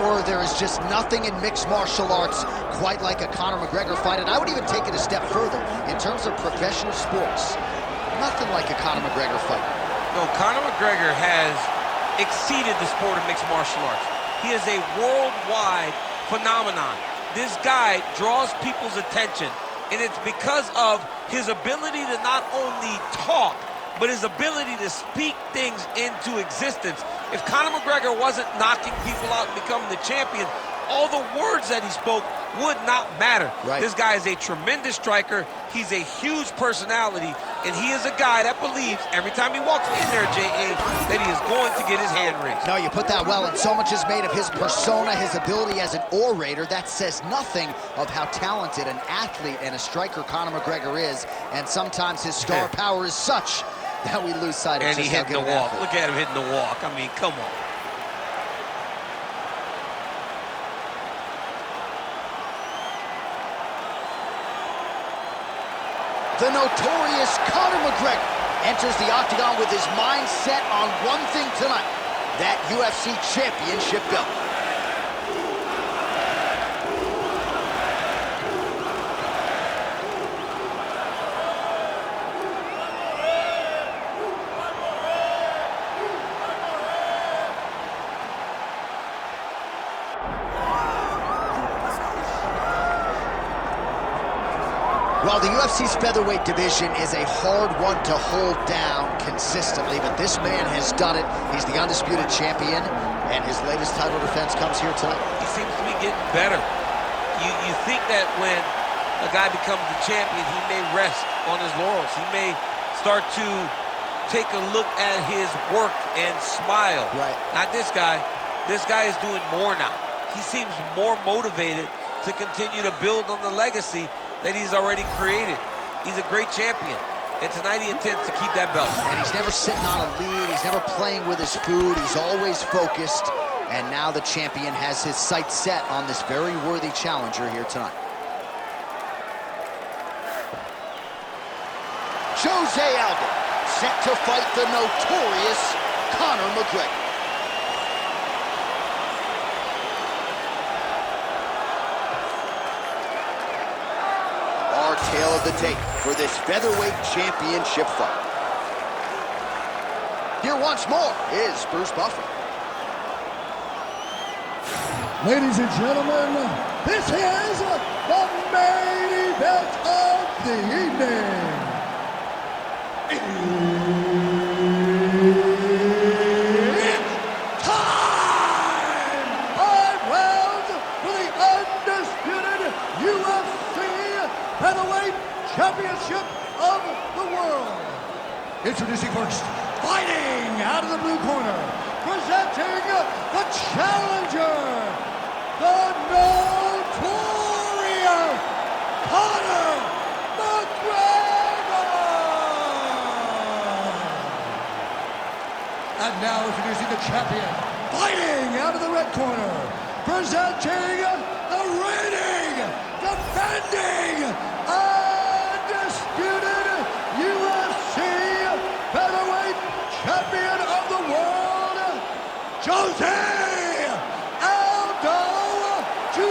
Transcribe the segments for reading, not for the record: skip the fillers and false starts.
power. There is just nothing in mixed martial arts quite like a Conor McGregor fight, and I would even take it a step further. In terms of professional sports, nothing like a Conor McGregor fight. No, Conor McGregor has exceeded the sport of mixed martial arts. He is a worldwide phenomenon. This guy draws people's attention, and it's because of his ability to not only talk, but his ability to speak things into existence. If Conor McGregor wasn't knocking people out and becoming the champion, all the words that he spoke would not matter. Right. This guy is a tremendous striker. He's a huge personality, and he is a guy that believes every time he walks in there, J.A., that he is going to get his hand raised. No, you put that well, and so much is made of his persona, his ability as an orator. That says nothing of how talented an athlete and a striker Conor McGregor is, and sometimes his star power is such that we lose sight of and just he how hitting good the an walk. athlete. Look at him hitting the walk. I mean, come on. The notorious Conor McGregor enters the octagon with his mind set on one thing tonight, that UFC championship belt. Well, the UFC's featherweight division is a hard one to hold down consistently, but this man has done it. He's the undisputed champion, and his latest title defense comes here tonight. He seems to be getting better. You think that when a guy becomes the champion, he may rest on his laurels. He may start to take a look at his work and smile. Right. Not this guy. This guy is doing more now. He seems more motivated to continue to build on the legacy that he's already created. He's a great champion, and tonight he intends to keep that belt. And he's never sitting on a lead, he's never playing with his food, he's always focused, and now the champion has his sights set on this very worthy challenger here tonight. José Aldo, set to fight the notorious Conor McGregor. Tale of the tape for this featherweight championship fight. Here once more is Bruce Buffer. Ladies and gentlemen, this is the main event of the evening. It's time! 5 rounds for the undisputed UFC Featherweight Championship of the world. Introducing first, fighting out of the blue corner, presenting the challenger, the notorious Conor McGregor. And now introducing the champion, fighting out of the red corner, presenting the reigning, defending, undisputed UFC featherweight champion of the world, José Aldo Jr.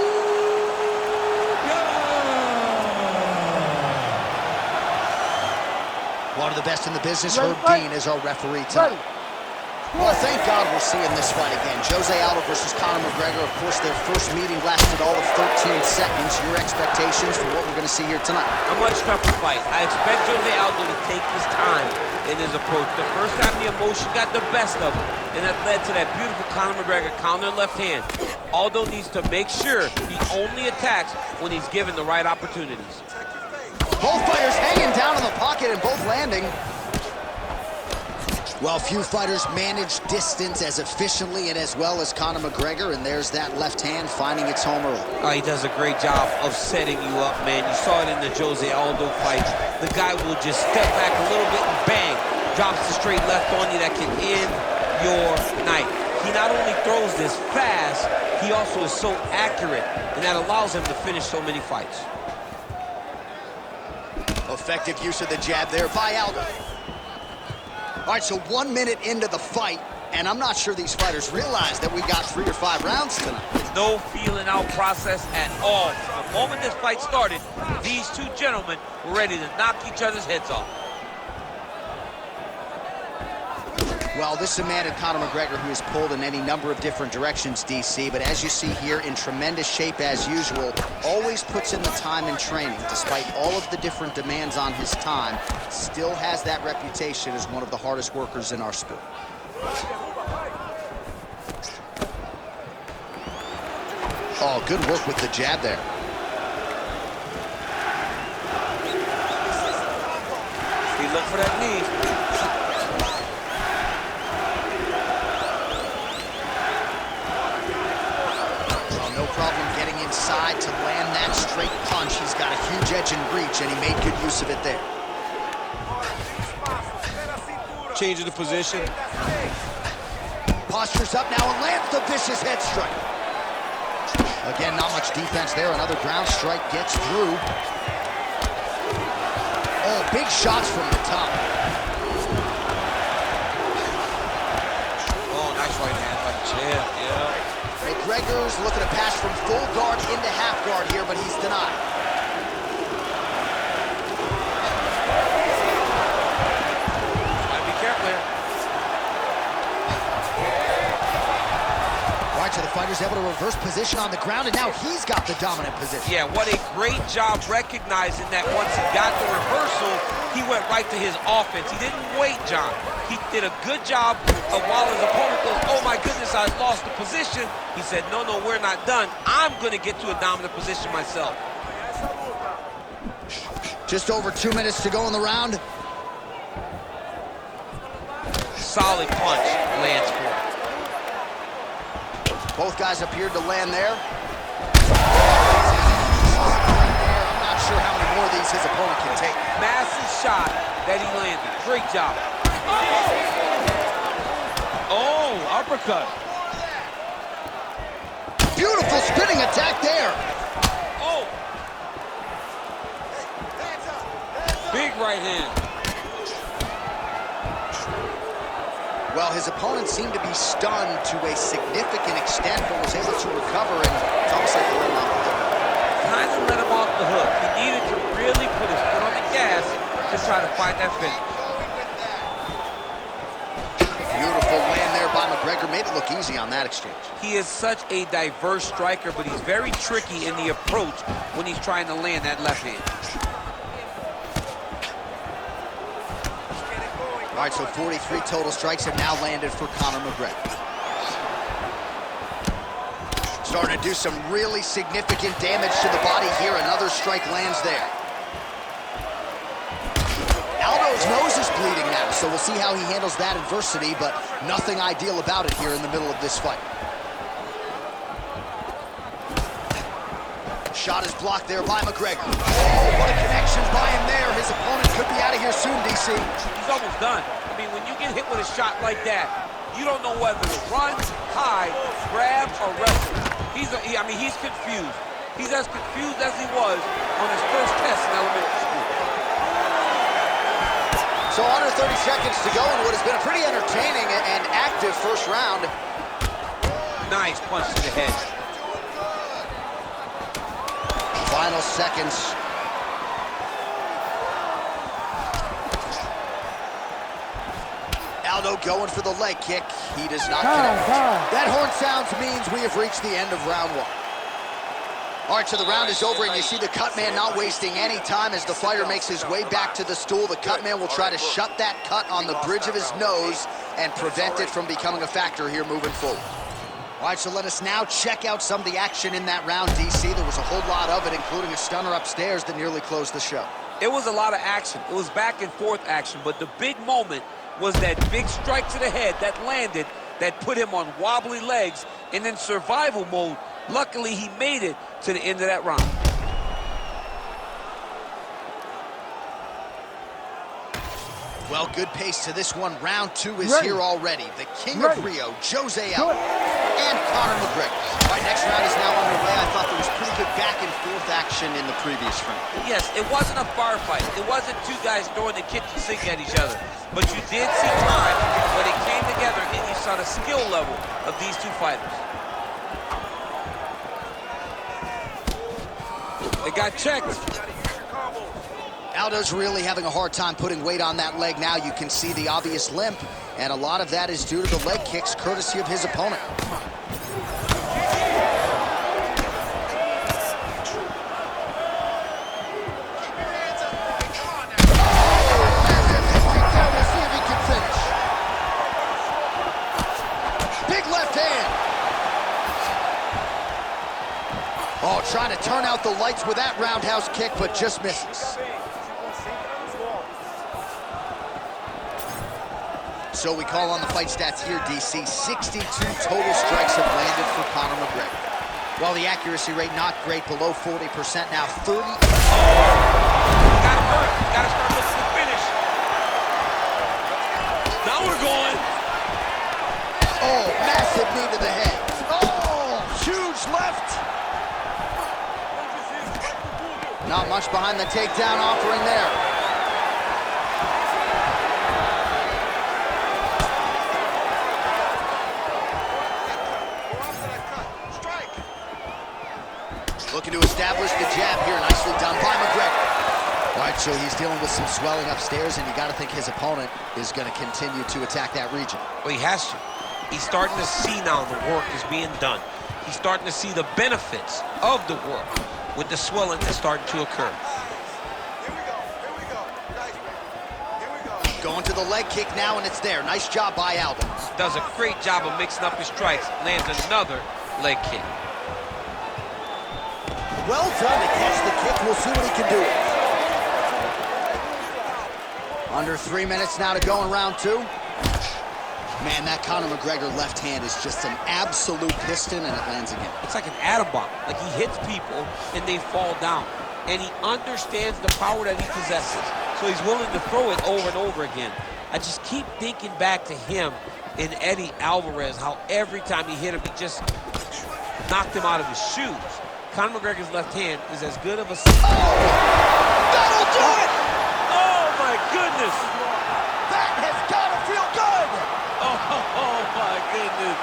One of the best in the business, Herb Dean, is our referee tonight. Well, thank God we're seeing this fight again. José Aldo versus Conor McGregor. Of course, their first meeting lasted all of 13 seconds. Your expectations for what we're going to see here tonight? A much tougher fight. I expect José Aldo to take his time in his approach. The first time the emotion got the best of him, and that led to that beautiful Conor McGregor counter left hand. Aldo needs to make sure he only attacks when he's given the right opportunities. Both fighters hanging down in the pocket and both landing. Well, few fighters manage distance as efficiently and as well as Conor McGregor, and there's that left hand finding its home early. He does a great job of setting you up, man. You saw it in the José Aldo fight. The guy will just step back a little bit and bang, drops the straight left on you that can end your night. He not only throws this fast, he also is so accurate, and that allows him to finish so many fights. Effective use of the jab there by Aldo. All right, so 1 minute into the fight, and I'm not sure these fighters realize that we got 3 or 5 rounds tonight. no feeling out process at all. From the moment this fight started, these two gentlemen were ready to knock each other's heads off. Well, this is a man in Conor McGregor who is pulled in any number of different directions, DC, but as you see here, in tremendous shape as usual, always puts in the time in training. Despite all of the different demands on his time, still has that reputation as one of the hardest workers in our sport. Oh, good work with the jab there. He looked for that knee. Inside to land that straight punch. He's got a huge edge and reach, and he made good use of it there. Changing the position. Postures up now and lands the vicious head strike. Again, not much defense there. Another ground strike gets through. Oh, big shots from the top. Oh, nice right hand by the jab, yeah. McGregor's looking to pass from full guard into half guard here, but he's denied. Gotta be careful here. All right, so the fighter's able to reverse position on the ground, and now he's got the dominant position. Yeah, what a great job recognizing that once he got the reversal, he went right to his offense. He didn't wait, John. He did a good job of while his opponent goes, oh my goodness, I lost the position. He said, no, we're not done. I'm going to get to a dominant position myself. Just over 2 minutes to go in the round. Solid punch lands for him. Both guys appeared to land there. I'm not sure how many more of these his opponent can take. Massive shot that he landed. Great job. Oh, uppercut. Beautiful spinning attack there. Oh. Big right hand. Well, his opponent seemed to be stunned to a significant extent, but was able to recover, and it's almost like he let him off the hook. Kind of let him off the hook. He needed to really put his foot on the gas to try to find that finish. Beautiful land there by McGregor. Made it look easy on that exchange. He is such a diverse striker, but he's very tricky in the approach when he's trying to land that left hand. All right, so 43 total strikes have now landed for Conor McGregor. Starting to do some really significant damage to the body here. Another strike lands there. Aldo's nose is bleeding now, so we'll see how he handles that adversity, but nothing ideal about it here in the middle of this fight. Shot is blocked there by McGregor. Oh, what a connection by him there. His opponent could be out of here soon, DC. He's almost done. I mean, when you get hit with a shot like that, you don't know whether to run, hide, grab, or wrestle. He's confused. He's as confused as he was on his first test in elementary school. So under 30 seconds to go in what has been a pretty entertaining and active first round. Nice punch to the head. Final seconds. Aldo going for the leg kick. He does not connect. That horn sounds means we have reached the end of round one. All right, so the round is over, and you see the cut man not wasting any time as the fighter makes his way back to the stool. The cut man will try to shut that cut on the bridge of his nose and prevent it from becoming a factor here moving forward. All right, so let us now check out some of the action in that round, DC. There was a whole lot of it, including a stunner upstairs that nearly closed the show. It was a lot of action. It was back and forth action, but the big moment was that big strike to the head that landed, that put him on wobbly legs, and in survival mode. Luckily, he made it to the end of that round. Well, good pace to this one. Round two is here already. The King of Rio, José Aldo, and Conor McGregor. All right, next round is now underway. I thought there was pretty good back and forth action in the previous round. Yes, it wasn't a firefight. It wasn't two guys throwing the kitchen sink at each other. But you did see time when it came together, and you saw the skill level of these two fighters. It got checked. Aldo's really having a hard time putting weight on that leg now. You can see the obvious limp, and a lot of that is due to the leg kicks, courtesy of his opponent. Oh, trying to turn out the lights with that roundhouse kick, but just misses. So we call on the fight stats here, DC. 62 total strikes have landed for Conor McGregor. While the accuracy rate not great, below 40%, now 30. Gotta work. Gotta start looking to finish. Now we're going. Oh, massive knee to the head. Oh, huge left. Not much behind the takedown offering there. Looking to establish the jab here, nicely done by McGregor. All right, so he's dealing with some swelling upstairs, and you got to think his opponent is going to continue to attack that region. Well, he has to. He's starting to see now the work is being done. He's starting to see the benefits of the work with the swelling that's starting to occur. Going to the leg kick now, and it's there. Nice job by Aldo. Does a great job of mixing up his strikes. Lands another leg kick. Well done to catch the kick. We'll see what he can do. Under 3 minutes now to go in round two. Man, that Conor McGregor left hand is just an absolute piston, and it lands again. It's like an atom bomb. Like he hits people, and they fall down. And he understands the power that he possesses. So he's willing to throw it over and over again. I just keep thinking back to him in Eddie Alvarez, how every time he hit him, he just knocked him out of his shoes. Conor McGregor's left hand is as good of a... Oh! That'll do it! Oh, my goodness! That has got to feel good! Oh, my goodness.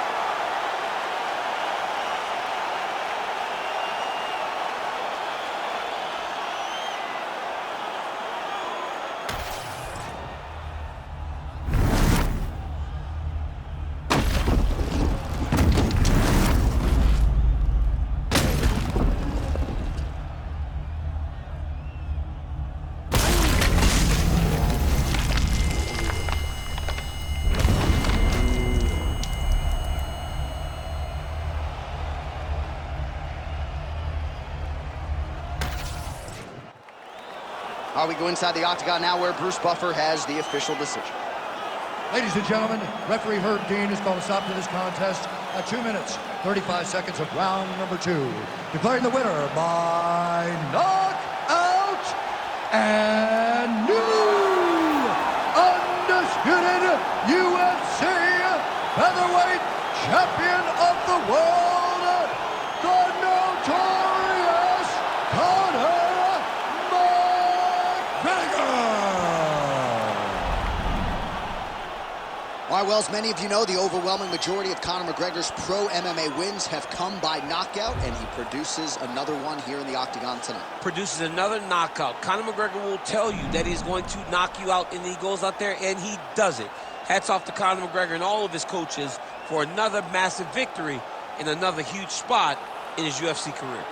We go inside the octagon now where Bruce Buffer has the official decision. Ladies and gentlemen, referee Herb Dean has called a stop to this contest at 2 minutes, 35 seconds of round number 2. Declaring the winner by knockout and new undisputed UFC featherweight champion of the world, the notorious Conor All right, well, as many of you know, the overwhelming majority of Conor McGregor's pro MMA wins have come by knockout, and he produces another one here in the octagon tonight. Produces another knockout. Conor McGregor will tell you that he's going to knock you out, and he goes out there and he does it. Hats off to Conor McGregor and all of his coaches for another massive victory in another huge spot in his UFC career.